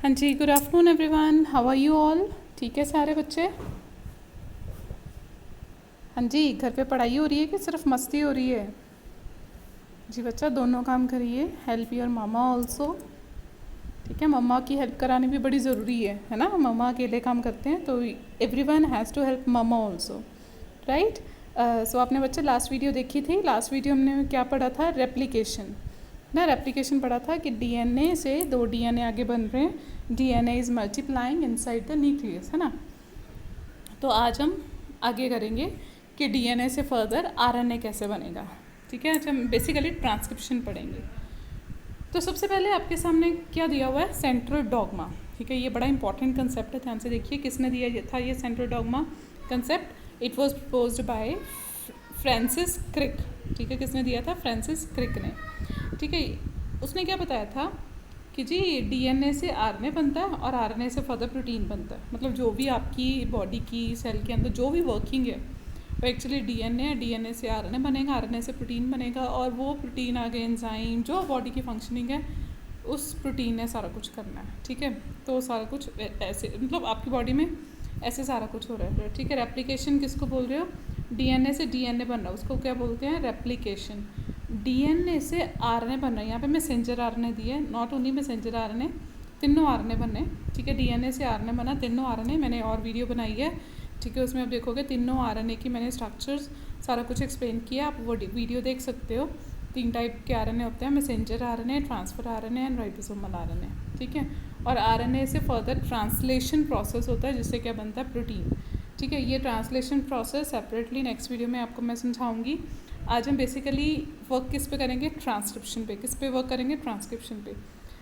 हाँ जी, good afternoon everyone, how are you all. ठीक है सारे बच्चे। हाँ जी, घर पे पढ़ाई हो रही है कि सिर्फ मस्ती हो रही है? जी बच्चा, दोनों काम करिए, हेल्प योर मामा ऑल्सो। ठीक है, मम्मा की हेल्प करानी भी बड़ी ज़रूरी है ना। मम्मा अकेले काम करते हैं तो everyone has to help mama also, right. So आपने बच्चे लास्ट वीडियो देखी थी। लास्ट वीडियो हमने क्या पढ़ा था? रेप्लिकेशन ना। रेप्लिकेशन पढ़ा था कि डीएनए से दो डीएनए आगे बन रहे हैं। DNA is multiplying inside the nucleus, है ना। तो आज हम आगे करेंगे कि डीएनए से फर्दर आरएनए कैसे बनेगा। ठीक है, आज हम बेसिकली ट्रांसक्रिप्शन पढ़ेंगे। तो सबसे पहले आपके सामने क्या दिया हुआ है? Central dogma. ठीक है, ये बड़ा इंपॉर्टेंट कंसेप्ट है, ध्यान से देखिए। किसने दिया था ये central dogma concept? It was proposed by Francis Crick. ठीक है, किसने दिया था? फ्रांसिस क्रिक ने। ठीक है, उसने क्या बताया था कि जी डीएनए से आरएनए बनता है और आरएनए से फर्दर प्रोटीन बनता है। मतलब जो भी आपकी बॉडी की सेल के अंदर जो भी वर्किंग है वो एक्चुअली डीएनए है। डीएनए से आरएनए बनेगा, आरएनए से प्रोटीन बनेगा, और वो प्रोटीन आगे एंजाइम जो बॉडी की फंक्शनिंग है उस प्रोटीन ने सारा कुछ करना है। ठीक है, तो सारा कुछ ऐसे मतलब आपकी बॉडी में ऐसे सारा कुछ हो रहा है। ठीक है, रेप्लिकेशन किसको बोल रहे हो? डीएनए से डीएनए बन रहा है उसको क्या बोलते हैं? रेप्लिकेशन। डीएनए से आरएनए बन रहा है, यहाँ पे मैसेंजर आरएनए दिए, नॉट ओनली मैसेंजर आरएनए, तीनों आरएनए बने। ठीक है, डीएनए से आरएनए बना, तीनों आरएनए। मैंने और वीडियो बनाई है, ठीक है, उसमें आप देखोगे तीनों आरएनए की मैंने स्ट्रक्चर्स सारा कुछ एक्सप्लेन किया, आप वो वीडियो देख सकते हो। 3 टाइप के आरएनए होते हैं, messenger RNA, transfer RNA and ribosomal RNA. ठीक है, और आरएनए से फर्दर ट्रांसलेशन प्रोसेस होता है जिससे क्या बनता है? प्रोटीन। ठीक है, ये translation process separately next video में आपको मैं समझाऊंगी। आज हम बेसिकली वर्क किस पे करेंगे? ट्रांसक्रिप्शन पे। किस पे वर्क करेंगे? ट्रांसक्रिप्शन पे।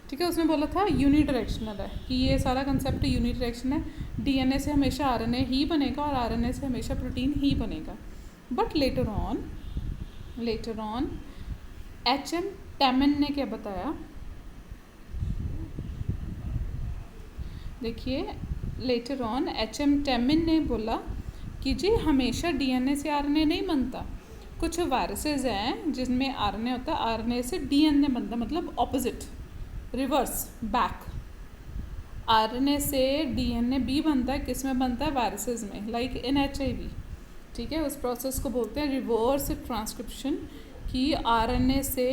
ठीक है, उसमें बोला था यूनिडायरेक्शनल है, कि ये सारा कंसेप्ट यूनिडायरेक्शन है। डीएनए से हमेशा आरएनए ही बनेगा और आरएनए से हमेशा प्रोटीन ही बनेगा। But later on H. M Temin क्या बताया? देखिए, लेटर ऑन एच.एम. टैमन ने बोला कि जी हमेशा डीएनए से आरएनए नहीं बनता। कुछ वायरसेस हैं जिनमें आरएनए होता है, आरएनए से डीएनए बनता, मतलब ऑपोजिट, रिवर्स, बैक। आरएनए से डीएनए भी बनता है, किस में बनता है? वायरसेस में, लाइक इन एचआईवी। ठीक है, उस प्रोसेस को बोलते हैं रिवर्स ट्रांसक्रिप्शन, कि आरएनए से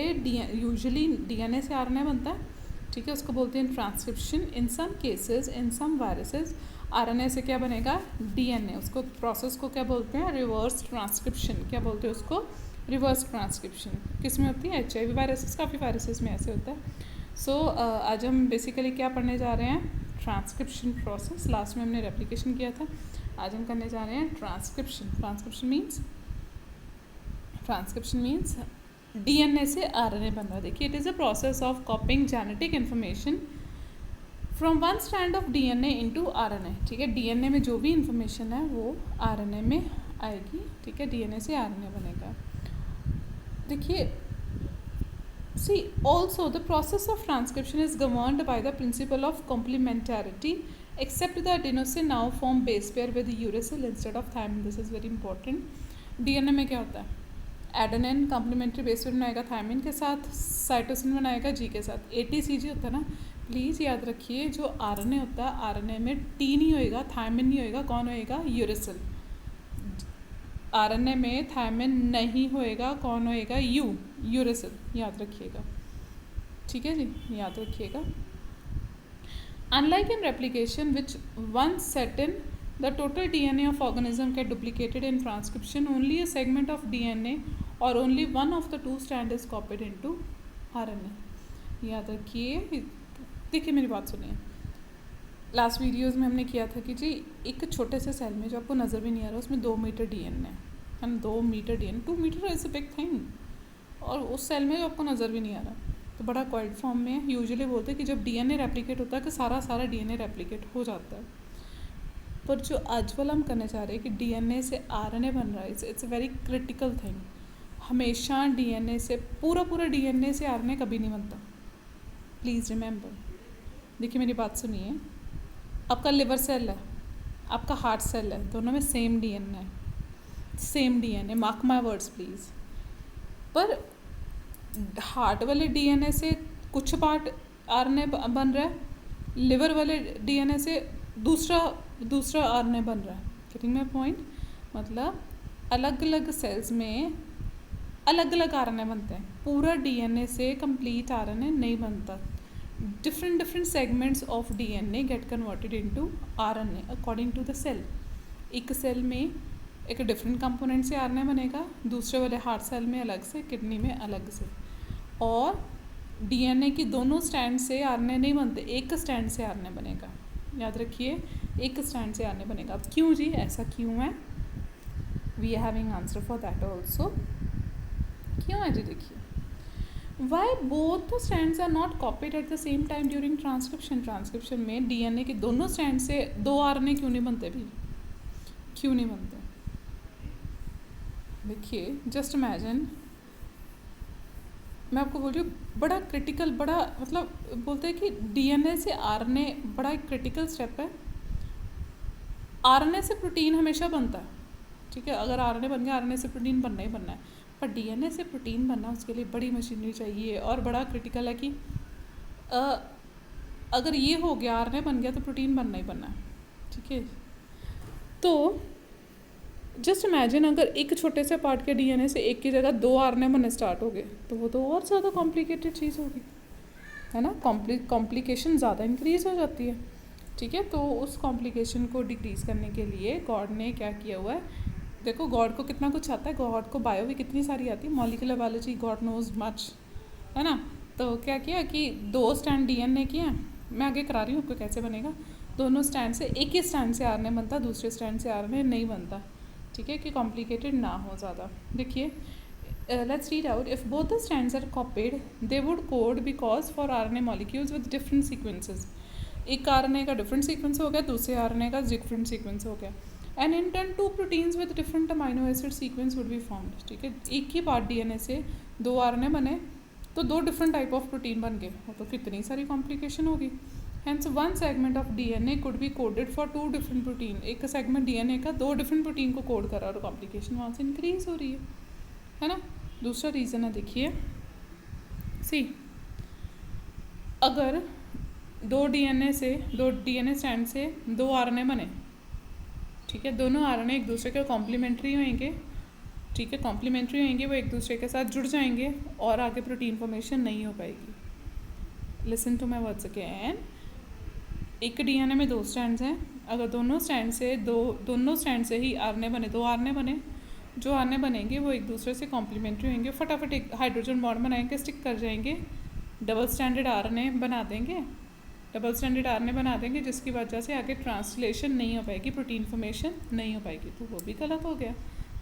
यूजुअली डीएनए से आरएनए बनता है। ठीक है, उसको बोलते हैं ट्रांसक्रिप्शन। इन सम केसेस, इन सम वायरसेस, आरएनए से क्या बनेगा? डीएनए। उसको प्रोसेस को क्या बोलते हैं? Reverse transcription. क्या बोलते हैं उसको? Reverse transcription. किस में होती है? एचआईवी वायरसेस, काफ़ी वायरसेस में ऐसे होता है। सो आज हम बेसिकली क्या पढ़ने जा रहे हैं? Transcription process. लास्ट में हमने रेप्लिकेशन किया था, आज हम करने जा रहे हैं ट्रांसक्रिप्शन। ट्रांसक्रिप्शन मीन्स डीएनए से आरएनए बन रहा है। देखिए, it is a process of कॉपिंग genetic information from one strand of DNA into RNA. ठीक है, डीएनए में जो भी इंफॉर्मेशन है वो आरएनए में आएगी। ठीक है, डीएनए से आरएनए बनेगा। देखिए, see, also the process of transcription is governed by the principle of complementarity, except the adenosine now form base pair with uracil instead of thymine. This is very important. DNA में क्या होता है? Adenine complementary base pair बनाएगा thiamine के साथ, cytosine बनाएगा जी के साथ। एटीसीजी होता है ना, प्लीज़ याद रखिए, जो आरएनए होता है आरएनए में टी नहीं होएगा, थायमिन नहीं होएगा, कौन होएगा? यूरेसिल। आरएनए में थायमिन नहीं होएगा, कौन होएगा? यूरेसिल। याद रखिएगा, ठीक है जी, याद रखिएगा। Unlike in replication which once set in the total DNA of organism get duplicated in transcription, only a segment of DNA or only one of the two strand is copied into RNA. याद रखिए। देखिए, मेरी बात सुनिए। Last videos में हमने किया था कि जी एक छोटे से सेल में जो आपको नज़र भी नहीं आ रहा, उसमें 2 मीटर डीएनए है ना, 2 metre DNA, 2 metre is a big thing, और उस सेल में जो आपको नज़र भी नहीं आ रहा, तो बड़ा क्वाइट फॉर्म में है। यूजुअली बोलते हैं कि जब डीएनए रेप्लिकेट होता है कि सारा डीएनए रेप्लिकेट हो जाता है। पर जो आज वाला हम करने चाह रहे हैं कि डीएनए से आरएनए बन रहा है, it's a very critical thing. हमेशा डीएनए से पूरा डीएनए से आरएनए कभी नहीं बनता, प्लीज़ रिमेंबर। देखिए, मेरी बात सुनिए। आपका लिवर सेल है, आपका हार्ट सेल है, दोनों में सेम डीएनए है, same DNA, mark my words please. पर हार्ट वाले डीएनए से कुछ पार्ट आरएनए बन रहा है लिवर वाले डीएनए से दूसरा आरएनए बन रहा है। Getting my point? मतलब अलग अलग सेल्स में अलग अलग आरएनए बनते हैं, पूरा डीएनए से कंप्लीट आरएनए नहीं बनता। Different segments of DNA get converted into RNA according to the cell. एक सेल में एक डिफरेंट कंपोनेंट से आरएनए बनेगा, दूसरे वाले हार्ट सेल में अलग से, किडनी में अलग से। और डीएनए की दोनों स्टैंड से आरएनए नहीं बनते, एक स्टैंड से आरएनए बनेगा। याद रखिए, एक स्टैंड से आरएनए बनेगा। अब क्यों जी, ऐसा क्यों है? We are having answer for that also. क्यों है जी? देखिए, why both the stands are not copied at the same time during transcription. Transcription में डीएनए के दोनों स्टैंड से दो आरएनए क्यों नहीं बनते भी? क्यों नहीं बनते? देखिए, जस्ट इमेजिन, मैं आपको बोल रही हूँ, बड़ा क्रिटिकल, बड़ा मतलब बोलते हैं कि डीएनए से आरएनए बड़ा एक क्रिटिकल स्टेप है। आरएनए से प्रोटीन हमेशा बनता है, ठीक है, अगर आरएनए बन गया, आरएनए से प्रोटीन बनना ही बनना है। पर डीएनए से प्रोटीन बनना, उसके लिए बड़ी मशीनरी चाहिए और बड़ा क्रिटिकल है कि अगर ये हो गया, आरएनए बन गया, तो प्रोटीन बनना ही बनना है, ठीक है। तो जस्ट इमेजिन, अगर एक छोटे से पार्ट के डीएनए से एक की जगह दो आरएनए बनने स्टार्ट हो गए, तो वो तो और ज़्यादा कॉम्प्लिकेटेड चीज़ होगी, है ना। कॉम्प्लिकेशन ज़्यादा इंक्रीज़ हो जाती है, ठीक है। तो उस कॉम्प्लिकेशन को डिक्रीज़ करने के लिए गॉड ने क्या किया हुआ है? देखो, गॉड को कितना कुछ आता है, गॉड को बायो भी कितनी सारी आती है, molecular biology, God knows much, है ना। तो क्या किया कि दो स्टैंड डीएनए किए हैं, मैं आगे करा रही हूँ आपको कैसे बनेगा। दोनों स्टैंड से, एक ही स्टैंड से आरएनए बनता, दूसरे स्टैंड से आरएनए नहीं बनता, ठीक है, कि कॉम्प्लिकेटेड ना हो ज़्यादा। देखिए, let's read out. If both the stands are copied, they would code because for RNA molecules with different sequences. एक आरएनए का डिफरेंट सीक्वेंस हो गया, दूसरे आरएनए का डिफरेंट सीक्वेंस हो गया। And in turn to proteins with different amino acid sequence would be formed, ठीक है। एक ही पार्ट डीएनए से दो आरएनए बने, तो दो डिफरेंट टाइप ऑफ प्रोटीन बन गए, वो तो कितनी सारी कॉम्प्लिकेशन होगी। Hence, one segment of DNA could be coded for two different protein। एक सेगमेंट डीएनए का दो डिफरेंट प्रोटीन को कोड करा और कॉम्प्लिकेशन वहाँ से इंक्रीज हो रही है ना। दूसरा रीज़न है, देखिए, सी, अगर दो डीएनए स्टैंड से दो आरएनए बने, ठीक है, दोनों आरएनए एक दूसरे के कॉम्प्लीमेंट्री होंगे, ठीक है, कॉम्प्लीमेंट्री होंगे, वो एक दूसरे के साथ जुड़ जाएंगे और आगे प्रोटीन फॉर्मेशन नहीं हो पाएगी। Listen to my words again. एक डीएनए में दो स्टैंड्स हैं, अगर दोनों स्टैंड से ही आरएनए बने, दो आरएनए बने, जो आरएनए बनेंगे वो एक दूसरे से कॉम्प्लीमेंट्री होंगे, फटाफट एक हाइड्रोजन बॉन्ड बनाएंगे, स्टिक कर जाएंगे, डबल स्टैंडर्ड आरएनए बना देंगे, जिसकी वजह से आगे ट्रांसलेशन नहीं हो पाएगी, प्रोटीन फॉर्मेशन नहीं हो पाएगी, तो वो भी गलत हो गया।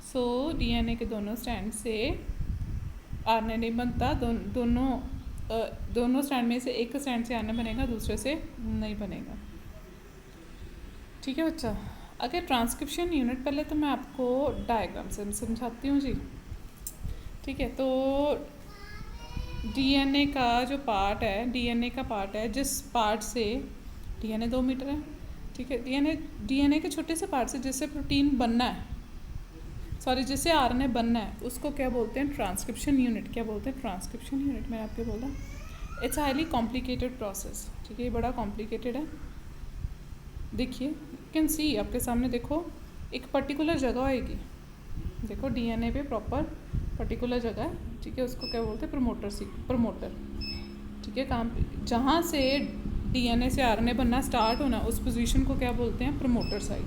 सो डीएनए के दोनों स्टैंड से आरएनए नहीं बनता, दोनों स्टैंड में से एक स्टैंड से आरएनए बनेगा, दूसरे से नहीं बनेगा, ठीक है बच्चा। अगर ट्रांसक्रिप्शन यूनिट, पहले तो मैं आपको डायग्राम से समझाती हूँ जी, ठीक है। तो डीएनए का जो पार्ट है, जिस पार्ट से डीएनए 2 मीटर है, ठीक है, डीएनए के छोटे से पार्ट से जिससे प्रोटीन बनना है, जिससे आरएनए बनना है, उसको क्या बोलते हैं? Transcription unit. क्या बोलते हैं? Transcription unit. मैंने आपको बोला इट्स हाईली कॉम्प्लिकेटेड प्रोसेस, ठीक है, ये बड़ा कॉम्प्लिकेटेड है। देखिए, कैन सी, आपके सामने देखो, एक पर्टिकुलर जगह आएगी, देखो डीएनए पे प्रॉपर पर्टिकुलर जगह है, ठीक है, उसको क्या बोलते हैं? प्रमोटर, ठीक है। काम जहाँ से डीएनए से आरएनए बनना स्टार्ट होना, उस पोजीशन को क्या बोलते हैं? प्रमोटर साइड,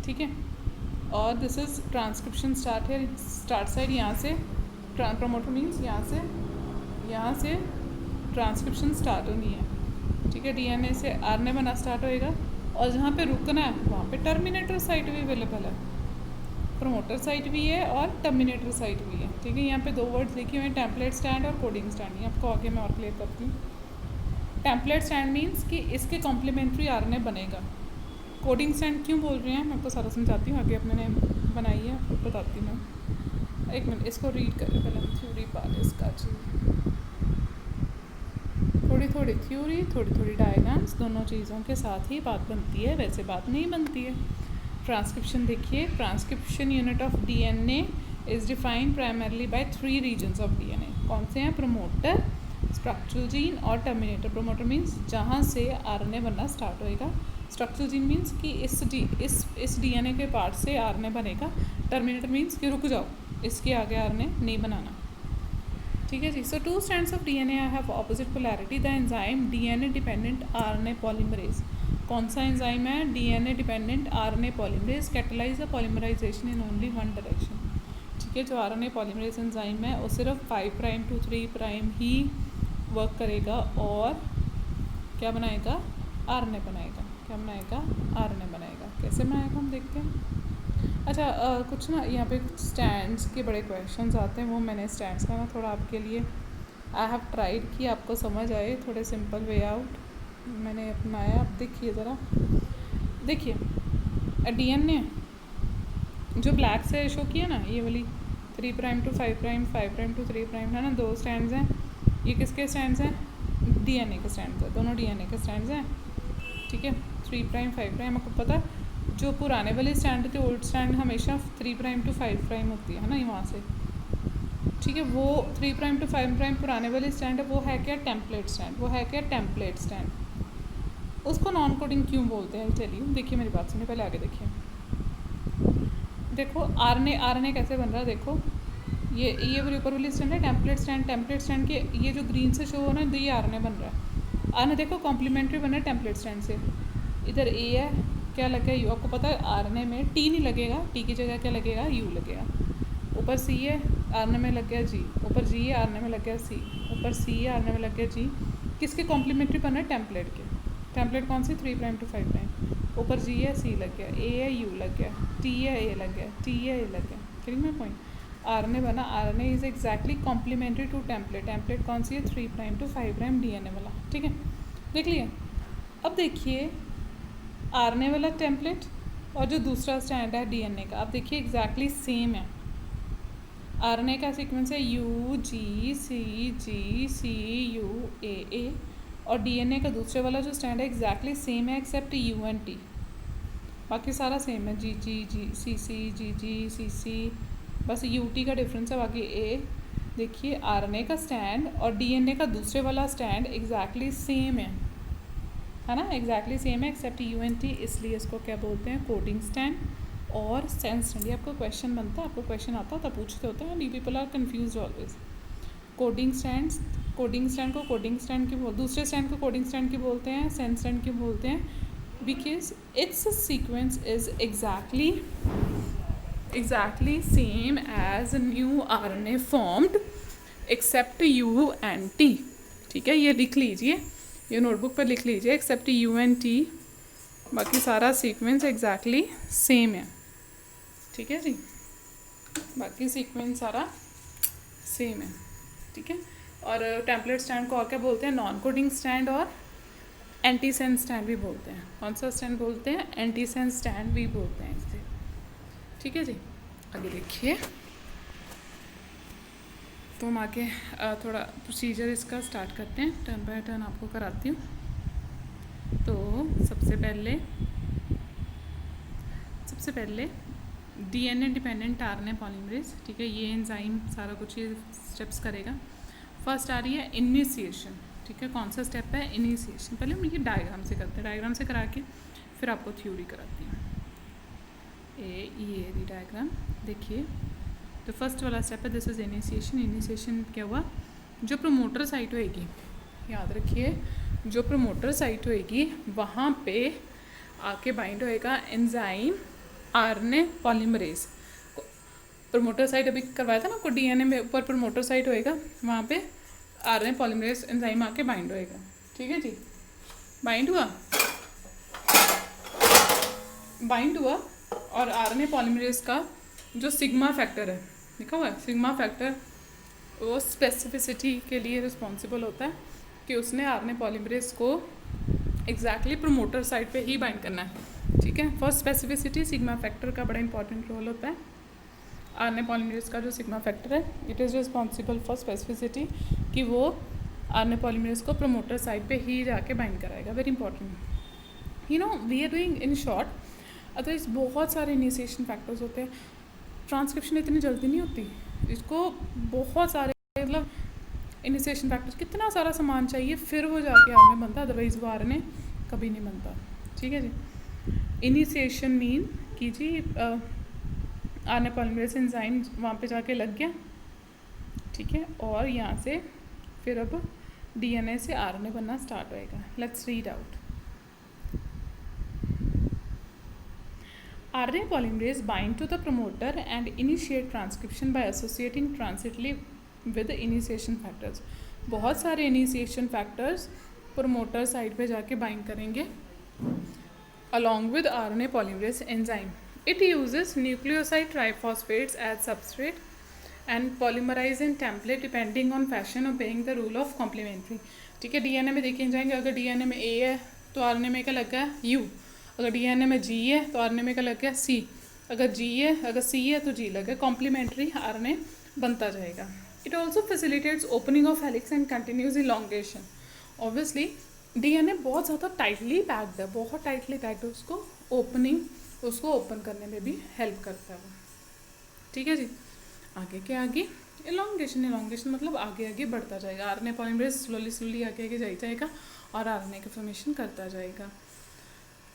ठीक है। और this is transcription start side, यहाँ से प्रमोटर मीन्स यहाँ से ट्रांसक्रिप्शन स्टार्ट होनी है, ठीक है, डीएनए से आरएनए बनना स्टार्ट होएगा, और जहाँ पे रुकना है वहाँ पे टर्मिनेटर साइट भी अवेलेबल है, प्रमोटर साइट भी है और टर्मिनेटर साइट भी है, ठीक है। यहाँ पे दो वर्ड्स लिखे हुए हैं, टेम्पलेट स्टैंड और कोडिंग स्टैंड। ये आपको आगे मैं और क्लियर करती हूँ। टेम्पलेट स्टैंड मीन्स कि इसके कॉम्प्लीमेंट्री आरएनए बनेगा। कोडिंग स्टैंड क्यों बोल रहे हैं, मैं आपको सारा समझाती हूँ, आगे अपने बनाई है, आपको बताती हूँ मैं। एक मिनट, इसको रीड करें पहले, थ्योरी पार्ट इसका जी, थोड़ी थ्योरी, थोड़ी डायग्राम्स, दोनों चीज़ों के साथ ही बात बनती है, वैसे बात नहीं बनती है। ट्रांसक्रिप्शन देखिए, transcription unit of DNA is defined primarily by 3 regions of DNA. कौन से हैं? प्रमोटर, स्ट्रक्चरल जीन और टर्मिनेटर प्रोमोटर मीन्स जहाँ से आरएनए बनना स्टार्ट होएगा। स्ट्रक्चरल जीन मीन्स कि इस डीएनए के पार्ट से आरएनए बनेगा। टर्मिनेटर मीन्स कि रुक जाओ, इसके आगे आरएनए नहीं बनाना। ठीक है जी। So 2 strands of DNA have opposite polarity. The enzyme DNA dependent RNA polymerase. कौन सा एंजाइम है? DNA dependent RNA polymerase catalyse the polymerization in only one direction. ठीक है, जो आरएनए पॉलीमरेज एंजाइम है वो सिर्फ 5 प्राइम टू 3 प्राइम ही वर्क करेगा और क्या बनाएगा? आरएनए बनाएगा। क्या बनाएगा? आरएनए बनाएगा। कैसे बनाएगा हम देखते हैं। अच्छा कुछ ना यहाँ पे कुछ स्टैंड्स के बड़े क्वेश्चंस आते हैं, वो मैंने स्टैंड्स का ना थोड़ा आपके लिए आई हैव ट्राइड कि आपको समझ आए, थोड़े सिंपल वे आउट मैंने अपनाया। आप देखिए ज़रा, देखिए डीएनए जो ब्लैक से शो किया ना, ये वाली 3 prime to 5 prime, 5 prime to 3 prime है ना, 2 स्टैंड्स हैं। ये किसके स्टैंड्स हैं? डीएनए के स्टैंड्स हैं, दोनों डीएनए के स्टैंड्स हैं। ठीक है, 3 प्राइम 5 प्राइम। आपको पता है जो पुराने वाले स्टैंड थे, ओल्ड स्टैंड हमेशा 3 प्राइम टू 5 प्राइम होती है ना, ये वहाँ से। ठीक है, वो 3 प्राइम टू 5 प्राइम पुराने वाले स्टैंड है, वो है क्या? Template stand. वो है क्या? Template stand. उसको नॉन कोडिंग क्यों बोलते हैं? चलिए देखिए, मेरी बात सुनिए, पहले आगे देखिए। देखो आरएनए कैसे बन रहा है। देखो ये वाली ऊपर वाली स्टैंड है टेम्पलेट स्टैंड। टेम्पलेट स्टैंड के ये जो ग्रीन से शो हो रहा है, तो ये आरएनए बन रहा है। आरएनए देखो कॉम्प्लीमेंट्री बन रहा है टेम्पलेट स्टैंड से। इधर ए है, क्या लगा है? यू। आपको पता है आरएनए में टी नहीं लगेगा, टी की जगह क्या लगेगा? यू लगेगा। ऊपर सी है, आरएनए में लग गया जी। ऊपर जी है, आरएनए में लग गया सी। ऊपर सी है, आरएनए में लग गया जी। किसके कॉम्प्लीमेंट्री बना है? टेम्पलेट के। टेम्पलेट कौन सी? 3 प्राइम टू 5 प्राइम। ऊपर जी है, सी लग गया। ए है, यू लग गया। टी है, ए लग गया। टी है, ए लग गया। क्लियर मेरा पॉइंट? आरएनए बना। RNA is exactly complementary to template. Template कौन सी है? 3 प्राइम टू 5 प्राइम डीएनए वाला। ठीक है, देख लिया। अब देखिए आरएनए वाला टेम्पलेट और जो दूसरा स्टैंड है डीएनए का, आप देखिए एग्जैक्टली सेम है। आरएनए का सीक्वेंस है you ji C U A, और डीएनए का दूसरे वाला जो स्टैंड है एग्जैक्टली सेम है एक्सेप्ट यू एंड टी। बाकी सारा सेम है, जी सी सी, बस यू टी का डिफरेंस है, बाकी ए। देखिए आरएनए का स्टैंड और डीएनए का दूसरे वाला स्टैंड एग्जैक्टली सेम है ना, एग्जैक्टली सेम है एक्सेप्ट यू एन टी। इसलिए इसको क्या बोलते हैं? कोडिंग स्टैंड और सेंस स्टैंड। ये आपको क्वेश्चन बनता है, आपको क्वेश्चन आता होता पूछते होते हैं, the people are confuse always. Coding stand को कोडिंग स्टैंड की दूसरे स्टैंड को कोडिंग स्टैंड की बोलते हैं, सेंस स्टैंड की बोलते हैं, because its sequence is exactly same as new RNA formed except U and T. ठीक है, ये लिख लीजिए, ये नोटबुक पर लिख लीजिए, एक्सेप्ट यू एन टी, बाकी सारा सीक्वेंस एग्जैक्टली सेम है। ठीक है जी, बाकी सीक्वेंस सारा सेम है। ठीक है, और टेम्पलेट स्टैंड को और क्या बोलते हैं? नॉन कोडिंग स्टैंड और एंटी सेंस स्टैंड भी बोलते हैं। कौन सा स्टैंड बोलते हैं? एंटी सेंस स्टैंड भी बोलते हैं इसे। ठीक है जी, आगे देखिए। तो हम आगे थोड़ा प्रोसीजर इसका स्टार्ट करते हैं, टर्न बाय टर्न आपको कराती हूँ। तो सबसे पहले डीएनए डिपेंडेंट आरएनए पॉलीमरेज। ठीक है, ये एंजाइम सारा कुछ ये स्टेप्स करेगा। फर्स्ट आ रही है इनिशिएशन। ठीक है, कौन सा स्टेप है? इनिशिएशन। पहले हम ये डायग्राम से करते हैं, डायग्राम से करा के फिर आपको थ्योरी कराती हूँ। ये डायग्राम देखिए। तो फर्स्ट वाला स्टेप है, दिस इज इनिशिएशन। इनिशिएशन क्या हुआ? जो प्रमोटर साइट होएगी, याद रखिए, जो प्रमोटर साइट होएगी वहाँ पे आके बाइंड होएगा enzyme RNA polymerase. Promoter site अभी करवाया था ना आपको, डीएनए में ऊपर प्रमोटर साइट होएगा, वहाँ पे आरएनए पॉलीमरेज एंजाइम आके बाइंड होएगा। ठीक है जी, बाइंड हुआ और आरएनए पॉलीमरेज का जो सिग्मा फैक्टर है, लिखा हुआ है सिग्मा फैक्टर, वो स्पेसिफिसिटी के लिए रिस्पॉन्सिबल होता है कि उसने आरएनए पॉलीमरेज को एग्जैक्टली प्रमोटर साइट पे ही बाइंड करना है। ठीक है, फॉर स्पेसिफिसिटी सिग्मा फैक्टर का बड़ा इंपॉर्टेंट रोल होता है। आरएनए पॉलीमरेज का जो सिग्मा फैक्टर है, it is responsible for specificity, कि वो आरएनए पॉलीमरेज को प्रमोटर साइट पे ही जाके बाइंड कराएगा। Very important, you know, we are doing in short. Otherwise बहुत सारे इनिशिएशन फैक्टर्स होते हैं, ट्रांसक्रिप्शन इतनी जल्दी नहीं होती, इसको बहुत सारे मतलब इनिशिएशन फैक्टर कितना सारा सामान चाहिए, फिर वो जाके आरएनए बनता, अदरवाइज वो आरएनए कभी नहीं बनता। ठीक है जी। इनिशिएशन मीन कि जी आरएनए पॉलीमरेज एंजाइम वहाँ पे जाके लग गया, ठीक है, और यहाँ से फिर अब डीएनए से आरएनए बनना स्टार्ट होएगा। Let's read out. RNA polymerase bind to the promoter and initiate transcription by associating transitively with initiation factors. बहुत सारे initiation factors promoter side पे जाके bind करेंगे along with RNA polymerase enzyme. It uses nucleoside triphosphates as substrate and polymerize in template depending on fashion obeying the rule of complementary. ठीक है, DNA में देखे जाएंगे, अगर डीएनए में ए है तो आरएनए में क्या लग गया यू, अगर डीएनए में जी है तो आरएनए में क्या लग गया सी, अगर जी है अगर सी है तो जी लग गया, कॉम्प्लीमेंट्री आरएनए बनता जाएगा। It also facilitates opening of helix and continues elongation. Obviously DNA बहुत ज़्यादा टाइटली पैक्ड है, बहुत टाइटली पैक्ड है, उसको ओपन करने में भी हेल्प करता है वो। ठीक है जी। आगे के आगे इलॉन्गेशन मतलब आगे आगे बढ़ता जाएगा, आरएनए पॉलीमरेज स्लोली आगे आगे जाएगा और आरएनए का फॉर्मेशन करता जाएगा।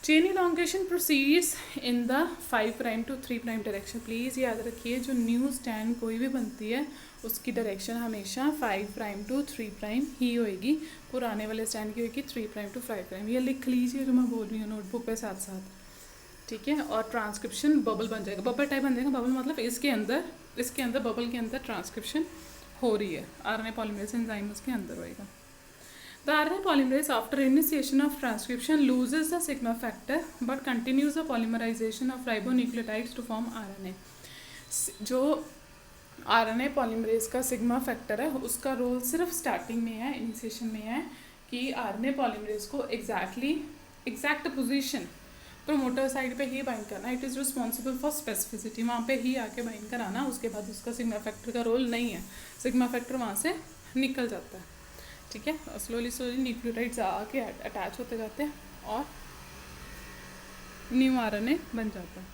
Chain elongation proceeds in the 5 prime to 3 prime direction. Please याद रखिए, जो न्यू स्टैंड कोई भी बनती है उसकी डायरेक्शन हमेशा 5 प्राइम टू 3 प्राइम ही होएगी, पुराने वाले स्टैंड की होएगी 3 प्राइम टू 5 प्राइम। ये लिख लीजिए जो मैं बोल रही हूँ नोटबुक पे साथ साथ, ठीक है। और ट्रांसक्रिप्शन बबल बन जाएगा, बबल टाइप बन जाएगा। बबल मतलब इसके अंदर बबल के अंदर ट्रांसक्रिप्शन हो रही है, आरएनए पॉलीमरेज एंजाइम उसके अंदर होएगा। The RNA polymerase after initiation of transcription loses the sigma factor but continues the polymerization of ribonucleotides to form RNA. जो RNA polymerase का सिग्मा फैक्टर है उसका रोल सिर्फ स्टार्टिंग में है, इनिशिएशन में है कि RNA polymerase को एग्जैक्ट पोजीशन प्रोमोटर साइड पे ही बाइंड करना। It is responsible for specificity, वहाँ पे ही आके बाइंड कराना, उसके बाद उसका सिग्मा फैक्टर का रोल नहीं है, सिग्मा फैक्टर वहाँ से निकल जाता है। ठीक है, स्लोली न्यूक्लियोटाइड्स आके अटैच होते जाते हैं और न्यू आरएनए बन जाता है।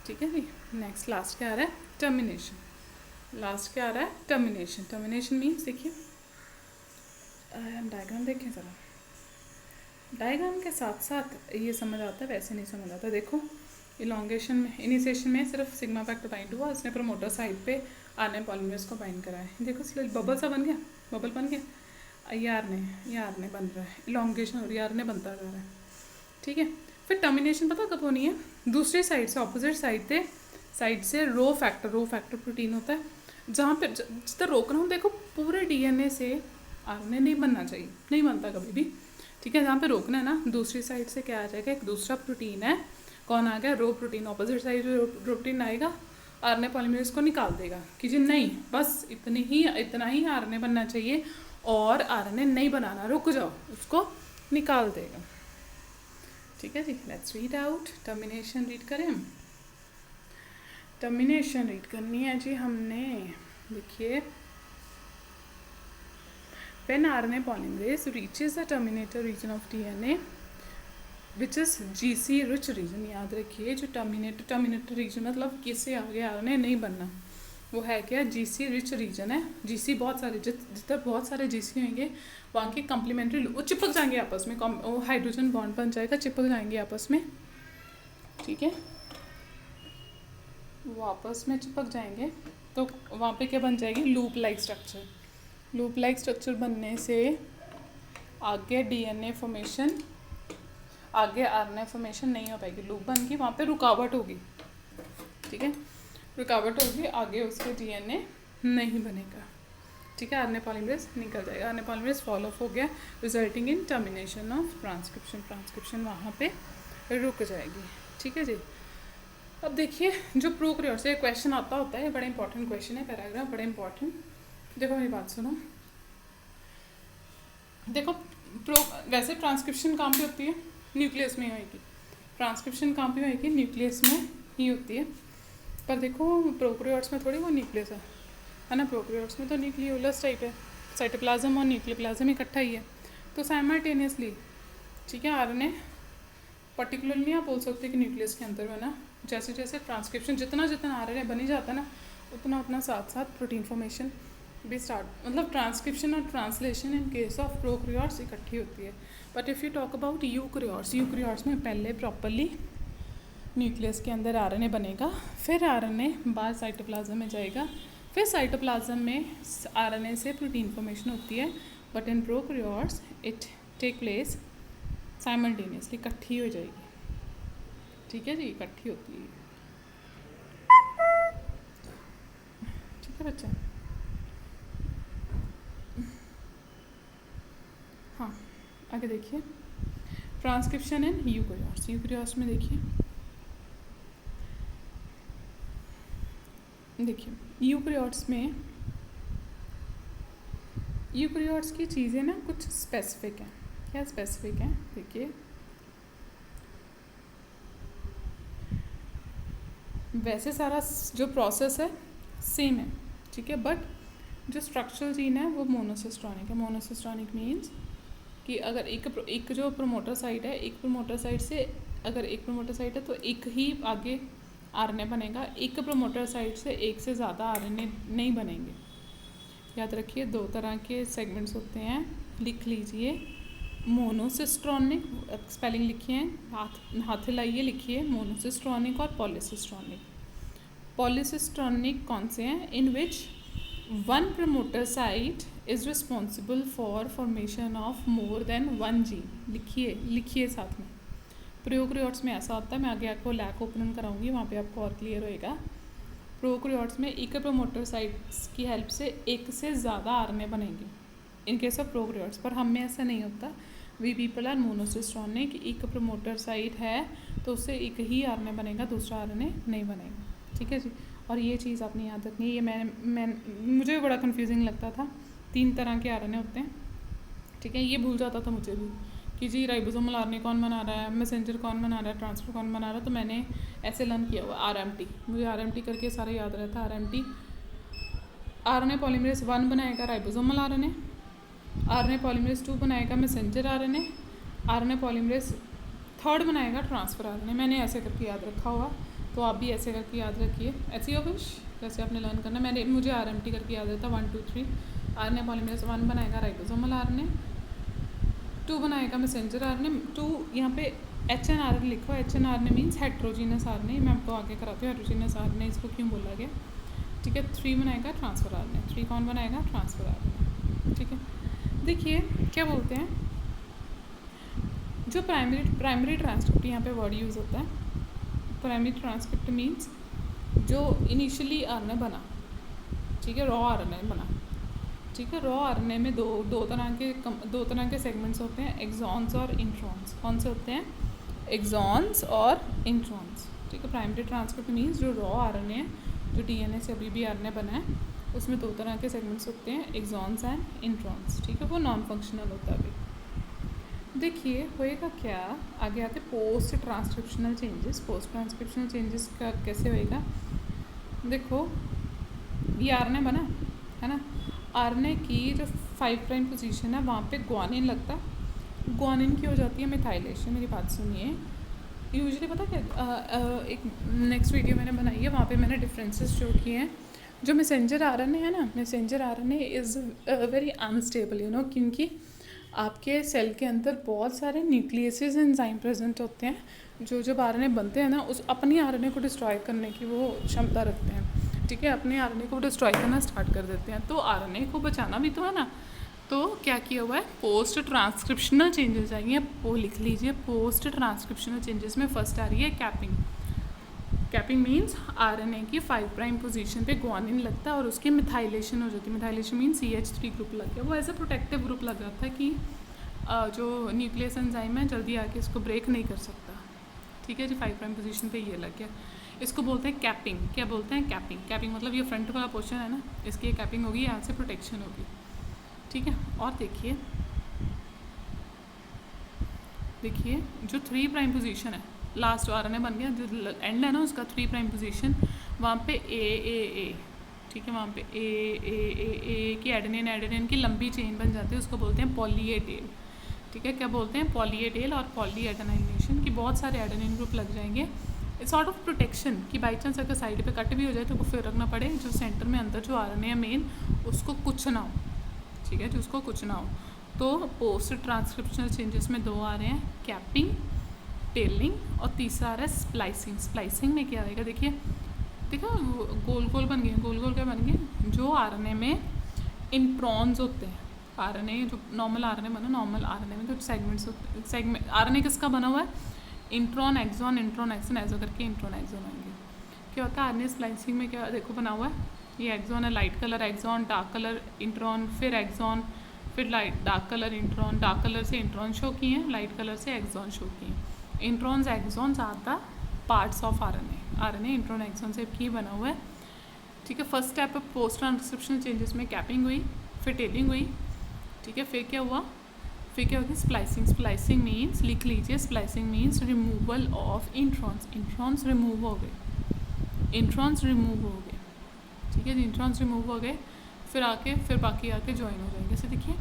ठीक है जी। नेक्स्ट लास्ट क्या आ रहा है, टर्मिनेशन। लास्ट क्या आ रहा है, टर्मिनेशन। टर्मिनेशन मीन्स देखिए, डायग्राम देखें ज़रा, डायग्राम के साथ साथ ये समझ आता है, वैसे नहीं समझ आता। देखो इलॉन्गेशन में, इनिशिएशन में सिर्फ सिग्मा फैक्टर बाइंड हुआ, उसने प्रोमोटर साइड पे आरएनए पॉलीमरेज को बाइंड करा है। देखो बबल सा बन गया, बबल बन गया, ये आरएनए बन रहा है, इलॉन्गेशन हो रही है, आरएनए बनता जा रहा है। ठीक है, फिर टर्मिनेशन पता कब होनी है, दूसरी साइड से, ऑपोजिट साइड से रो फैक्टर प्रोटीन होता है, जहाँ पे जितना रोकना हो। देखो पूरे डीएनए से आरएनए नहीं बनना चाहिए, नहीं बनता कभी भी। ठीक है, जहाँ पे रोकना है ना, दूसरी साइड से क्या आ जाएगा, एक दूसरा प्रोटीन है, कौन आ गया, रो प्रोटीन। ऑपोजिट साइड रो प्रोटीन आएगा, आरएनए पॉलीमरेज को निकाल देगा कि जी नहीं, बस इतना ही आरएनए बनना चाहिए और आरएनए नहीं बनाना, रुक जाओ, उसको निकाल देगा। ठीक है जी। Let's read out termination. Read करें हम, टर्मिनेशन रीड करनी है जी हमने। देखिए, when RNA polymerase reaches the terminator region of DNA which is GC rich region, याद रखिए जो टर्मिनेटर रीजन मतलब किससे आगे आरएनए नहीं बनना, वो है क्या, जीसी रिच रीजन है। जीसी बहुत सारे, जितना बहुत सारे जीसी होंगे वहाँ के कम्प्लीमेंट्री वो चिपक जाएंगे आपस में, वो हाइड्रोजन बॉन्ड बन जाएगा, चिपक जाएंगे आपस में। ठीक है, वो आपस में चिपक जाएंगे तो वहाँ पे क्या बन जाएगी, loop like structure. Loop like structure बनने से आगे डीएनए फॉर्मेशन, आगे आरएनए फॉर्मेशन नहीं हो पाएगी, लूप बन गई, वहाँ पे रुकावट होगी। ठीक है, रुकावट होगी, आगे उसके डीएनए नहीं बनेगा। ठीक है, आरएनए पॉलीमरेज निकल जाएगा, आरएनए पॉलीमरेज फॉल ऑफ हो गया, resulting in termination of transcription वहाँ पे रुक जाएगी। ठीक है जी। अब देखिए, जो प्रोकैरियोट से क्वेश्चन आता होता है, बड़ा इंपॉर्टेंट क्वेश्चन है, पैराग्राफ बड़ा इंपॉर्टेंट। देखो मेरी बात सुनो, देखो वैसे ट्रांसक्रिप्शन कहाँ पे होती है, न्यूक्लियस में होगी। ट्रांसक्रिप्शन कहाँ पे होगी, न्यूक्लियस में ही होती है। पर देखो प्रोकैरियोट्स में थोड़ी वो न्यूक्लियस है ना, प्रोकैरियोट्स में तो न्यूक्लियोलस टाइप है, साइटोप्लाज्म और न्यूक्लियोप्लाज्म इकट्ठा ही है, तो साइमल्टेनियसली। ठीक है, आरएनए पर्टिकुलरली आप बोल सकते हैं कि न्यूक्लियस के अंदर है ना, जैसे जैसे ट्रांसक्रिप्शन जितना आरएनए बनी जाता है ना, उतना साथ साथ प्रोटीन फॉर्मेशन भी स्टार्ट मतलब ट्रांसक्रिप्शन और translation in case of prokaryotes इकट्ठी होती है। But if you talk about eukaryotes में पहले प्रॉपरली न्यूक्लियस के अंदर आरएनए बनेगा, फिर आरएनए बाहर साइटोप्लाज्म में जाएगा, फिर साइटोप्लाज्म में आरएनए से प्रोटीन फॉर्मेशन होती है। But in prokaryotes it take place simultaneously, इकट्ठी हो जाएगी। ठीक है जी, इकट्ठी होती है। ठीक है बच्चा। हाँ, आगे देखिए ट्रांसक्रिप्शन इन यूकैरियोट्स में देखिए यूकैरियोट्स की चीज़ें ना कुछ स्पेसिफिक हैं। क्या स्पेसिफिक हैं? देखिए वैसे सारा जो प्रोसेस है सेम है, ठीक है, बट जो स्ट्रक्चरल जीन है वो मोनोसिस्टोनिक है। मोनोसिस्टोनिक मीन्स कि अगर एक जो प्रोमोटर साइट है, एक प्रोमोटर साइट से अगर एक प्रोमोटर साइट है तो एक ही आगे आरएनए बनेगा, एक प्रोमोटर साइट से एक से ज़्यादा आरएनए नहीं बनेंगे। याद रखिए 2 तरह के सेगमेंट्स होते हैं, लिख लीजिए। मोनोसिस्टोनिक, स्पेलिंग लिखिए, हाथ हिलाइए, लिखिए मोनोसिस्टोनिक और पॉलीसिस्टोनिक। पॉलीसिस्टोनिक कौन से हैं? In which one promoter site is responsible for formation of more than 1 gene. लिखिए साथ में। प्रोकैरियोट्स में ऐसा होता है, मैं आगे आपको लैब ओपन कराऊंगी, वहाँ पे आपको और क्लियर होएगा। प्रोकैरियोट्स में एक प्रमोटर साइट्स की हेल्प से एक से ज़्यादा आरएनए बनेंगे इन केस ऑफ प्रोकैरियोट्स, पर हम में ऐसा नहीं होता। We people are monocistronic. एक प्रमोटर साइट है तो उससे एक ही आरएनए बनेगा, दूसरा आरएनए नहीं बनेगा। ठीक है जी। और ये चीज़ आपने याद रखनी है। ये मुझे भी बड़ा कन्फ्यूजिंग लगता था, 3 तरह के आरएनए होते हैं। ठीक है, ये भूल जाता था मुझे भी कि जी राइबोसोमल आरएनए कौन बना रहा है, मैसेंजर कौन बना रहा है, ट्रांसफर कौन बना रहा है। तो मैंने ऐसे लर्न किया हुआ आरएमटी, मुझे आरएमटी करके सारा याद रहता है। आरएनए पॉलीमरेज 1 बनाएगा राइबोसोमल आरएनए पॉलीमरेज 2 बनाएगा मैसेंजर आरएनए पॉलीमरेज 3 बनाएगा ट्रांसफर आरएनए। मैंने ऐसे करके याद रखा हुआ, तो आप भी ऐसे करके याद रखिए। ऐसी हो कुछ जैसे आपने लर्न करना। मुझे आरएमटी करके याद रहता 1 2 3। आरएनए पॉलीमरेज 1 बनाएगा राइबोसोमल आरएनए, 2 बनाएगा मैसेंजर आरएनए। 2 यहाँ पे HNRN लिखो। HNRN means heterogeneous RNA. मैं आपको आगे कराती हूँ हेट्रोजीनस आरएनए इसको क्यों बोला गया। ठीक है, 3 बनाएगा ट्रांसफर आरएनए। 3 कौन बनाएगा? Transfer RNA. ठीक है, देखिए क्या बोलते हैं, जो प्राइमरी ट्रांसक्रिप्ट यहाँ पे वर्ड यूज़ होता है। प्राइमरी ट्रांसक्रिप्ट मीन्स जो इनिशियली आरएनए बना, ठीक है, रॉ आरएनए बना। ठीक है, रॉ आरएनए में दो तरह के सेगमेंट्स होते हैं, एक्सॉन्स और इंट्रॉन्स। कौन से होते हैं? एक्सॉन्स और इंट्रॉन्स। ठीक है, प्राइमरी ट्रांसक्रिप्ट मीन्स जो रॉ आरएनए है, जो डीएनए से अभी भी आरएनए बना है, उसमें 2 तरह के सेगमेंट्स होते हैं, एक्सॉन्स एंड इंट्रॉन्स। ठीक है, वो नॉन फंक्शनल होता है अभी। देखिए होएगा क्या, आगे आते post transcriptional changes. Post transcriptional changes का कैसे होएगा? देखो ये आरएनए बना है ना, आरएनए की जो 5 प्राइम पोजीशन है वहाँ पे ग्वानिन लगता है, ग्वानिन की हो जाती है मिथाइलेशन। मेरी बात सुनिए, यूजुअली पता क्या, एक नेक्स्ट वीडियो मैंने बनाई है, वहाँ पे मैंने डिफरेंसेस शो किए हैं। जो मैसेंजर आरएनए है ना, messenger RNA is very unstable, क्योंकि आपके सेल के अंदर बहुत सारे न्यूक्लियसेस एंजाइम प्रेजेंट होते हैं, जो जब आरएनए बनते हैं ना, उस अपनी आरएनए को डिस्ट्रॉय करने की वो क्षमता रखते हैं। ठीक है, अपने आरएनए को डिस्ट्रॉय करना स्टार्ट कर देते हैं। तो आरएनए को बचाना भी तो है ना, तो क्या किया हुआ है, पोस्ट ट्रांसक्रिप्शनल चेंजेस आएंगे। वो लिख लीजिए, पोस्ट ट्रांसक्रिप्शनल चेंजेस में फर्स्ट आ रही है कैपिंग। कैपिंग मीन्स आरएनए की 5 प्राइम पोजीशन पे ग्वानिन लगता है और उसकी मिथाइलेशन हो जाती है। मिथाइलेशन मीन्स CH3 ग्रुप लग गया, वो एज ए प्रोटेक्टिव ग्रुप लग जाता है कि जो न्यूक्लियस एंजाइम है जल्दी आके इसको ब्रेक नहीं कर सकता। ठीक है जी, 5 प्राइम पोजीशन पे ये लग गया, इसको बोलते हैं कैपिंग। क्या बोलते हैं? कैपिंग। कैपिंग मतलब ये फ्रंट वाला पोर्शन है ना, इसकी ये कैपिंग होगी, यहाँ से प्रोटेक्शन होगी। ठीक है, और देखिए जो 3 प्राइम पोजीशन है, लास्ट आरएनए बन गया, जो एंड है ना उसका 3 प्राइम पोजीशन, वहाँ पे ए। ठीक है, वहाँ पे ए की एडेनिन की लंबी चेन बन जाती है, उसको बोलते हैं पॉली ए टेल। ठीक है, क्या बोलते हैं? पॉली ए टेल और पॉली एडेनाइनेशन की बहुत सारे एडेनिन ग्रुप लग जाएंगे सॉर्ट ऑफ प्रोटेक्शन कि बाई चांस अगर साइड पे कट भी हो जाए तो फिर रखना पड़े, जो सेंटर में अंदर जो आरएनए है मेन उसको कुछ ना हो, ठीक है, जिसको कुछ ना हो। तो पोस्ट ट्रांसक्रिप्शनल चेंजेस में 2 आ रहे हैं, कैपिंग, टेलिंग, और तीसरा आ रहा है स्प्लाइसिंग। स्प्लाइसिंग में क्या आएगा, देखिए देखो गोल गोल बन गए, गोल गोल क्या बन गए, जो आरएनए में इंट्रॉन्स होते हैं, आरएनए जो नॉर्मल आरएनए बना, नॉर्मल आरएनए में कुछ सेगमेंट्स होते हैं, सेगमेंट आरएनए किसका बना हुआ है, इंट्रॉन एक्सॉन इंट्रॉन एक्सन ऐसा करके इंट्रॉन एक्सॉन आएंगे। क्या होता है आरएनए स्प्लाइसिंग में, क्या देखो बना हुआ है, ये एक्सॉन है, light colour exon, dark colour intron, फिर एक्सॉन, फिर light dark colour intron, dark colour से इंट्रॉन शो किए हैं, लाइट कलर से एक्सॉन शो किए हैं। Introns exons are the parts of RNA, RNA intron exon से ही बना हुआ है, ठीक है। First step post transcriptional changes में कैपिंग हुई, फिर टेलिंग हुई, ठीक है। फिर क्या हुआ, फिर क्या होगी स्प्लाइसिंग। स्प्लाइसिंग मीन्स, लिख लीजिए, splicing means removal of introns, introns remove हो गए, इंट्रॉन्स रिमूव हो गए, ठीक है, इंट्रॉन्स रिमूव हो गए, फिर आके फिर बाकी आके ज्वाइन हो जाएंगे। जैसे देखिए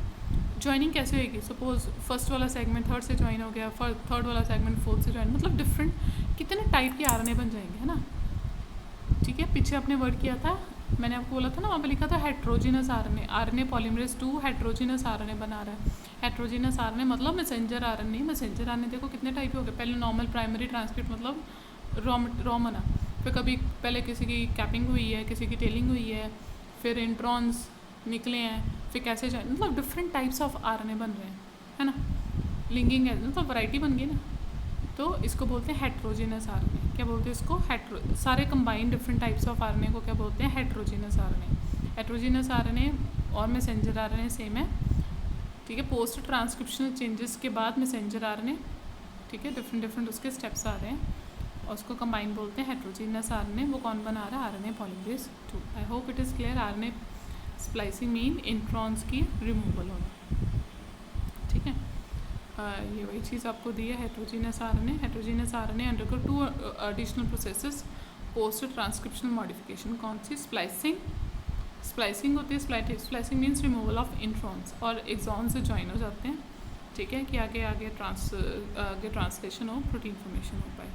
ज्वाइनिंग कैसे होगी, सपोज फर्स्ट वाला सेगमेंट थर्ड से ज्वाइन हो गया, थर्ड वाला सेगमेंट फोर्थ से ज्वाइन, मतलब डिफरेंट कितने टाइप के आरएनए बन जाएंगे, है ना, ठीक है। पीछे आपने वर्ड किया था, मैंने आपको बोला था ना, वहाँ पे लिखा था heterogeneous RNA, RNA polymerase 2 heterogeneous RNA बना रहा है। हेट्रोजिनस आरएनए मतलब मैसेंजर आरएनए, मैसेंजर आरएनए देखो कितने टाइप के हो गए, पहले नॉर्मल प्राइमरी ट्रांसक्रिप्ट मतलब रॉ बना, फिर कभी पहले किसी की कैपिंग हुई है, किसी की टेलिंग हुई है, फिर इंट्रॉन्स निकले हैं, फिर कैसे जाए, मतलब डिफरेंट टाइप्स ऑफ आरएनए बन रहे हैं, है ना, लिंकिंग है, मतलब वैरायटी बन गई ना, तो इसको बोलते हैं हेट्रोजिनस आरएनए। क्या बोलते हैं इसको, सारे combine different types of RNA को क्या बोलते हैं, हेट्रोजिनस आरएनए। हेट्रोजिनस आरएनए और मैसेंजर आरएनए सेम है, ठीक है। पोस्ट ट्रांसक्रिप्शनल चेंजेस के बाद मैसेंजर आरएनए, ठीक है, डिफरेंट उसके स्टेप्स आ रहे हैं और उसको कंबाइन बोलते हैं हेट्रोजिनस आरएनए। वो कौन बना रहा है, RNA polymerase 2। I hope it is clear. RNA splicing mean introns की रिमूवल होना, ठीक है। ये वही चीज़ आपको दी है, heterogeneous RNA. Heterogeneous RNA undergo 2 additional processes post transcriptional modification. कौन सी, स्प्लाइसिंग, स्प्लाइसिंग होती है, splicing means removal of introns, और एक्सॉन से ज्वाइन हो जाते हैं, ठीक है, कि आगे ट्रांसलेशन हो, प्रोटीन फॉर्मेशन हो पाए,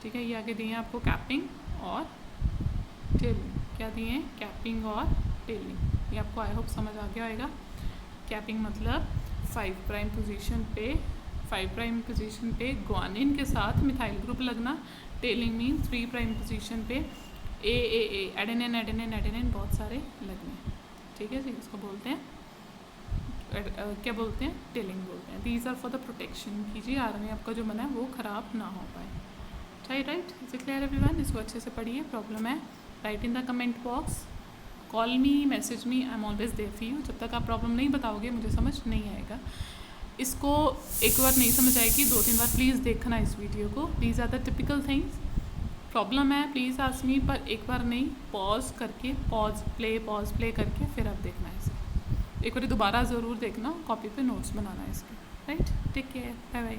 ठीक है। ये आगे दिए हैं आपको कैपिंग और टेलिंग, क्या दिए हैं, कैपिंग और टेलिंग, ये आपको आई होप समझ आ गया होगा। कैपिंग मतलब 5 प्राइम पोजीशन पे ग्वानिन के साथ मिथाइल ग्रुप लगना, टेलिंग मीन 3 प्राइम पोजीशन पे ए एडेनिन बहुत सारे लगने, ठीक है जी, इसको बोलते हैं क्या बोलते हैं, टेलिंग बोलते हैं। These are for the protection की जी आरएनए आपका जो बना है वो ख़राब ना हो पाए, right. Is it clear everyone? इसको अच्छे से पढ़िए, प्रॉब्लम है write in the comment box, call me, message me, I am always there for you. जब तक आप प्रॉब्लम नहीं बताओगे मुझे समझ नहीं आएगा। इसको एक बार नहीं समझ आएगी, 2-3 बार प्लीज़ देखना इस वीडियो को। These are the typical things, problem है प्लीज़ आस्क मी, पर एक बार नहीं, पॉज करके पॉज प्ले करके फिर आप देखना है इसे, एक बार दोबारा ज़रूर देखना, कॉपी पे नोट्स बनाना है इसके, right. Take care, bye bye.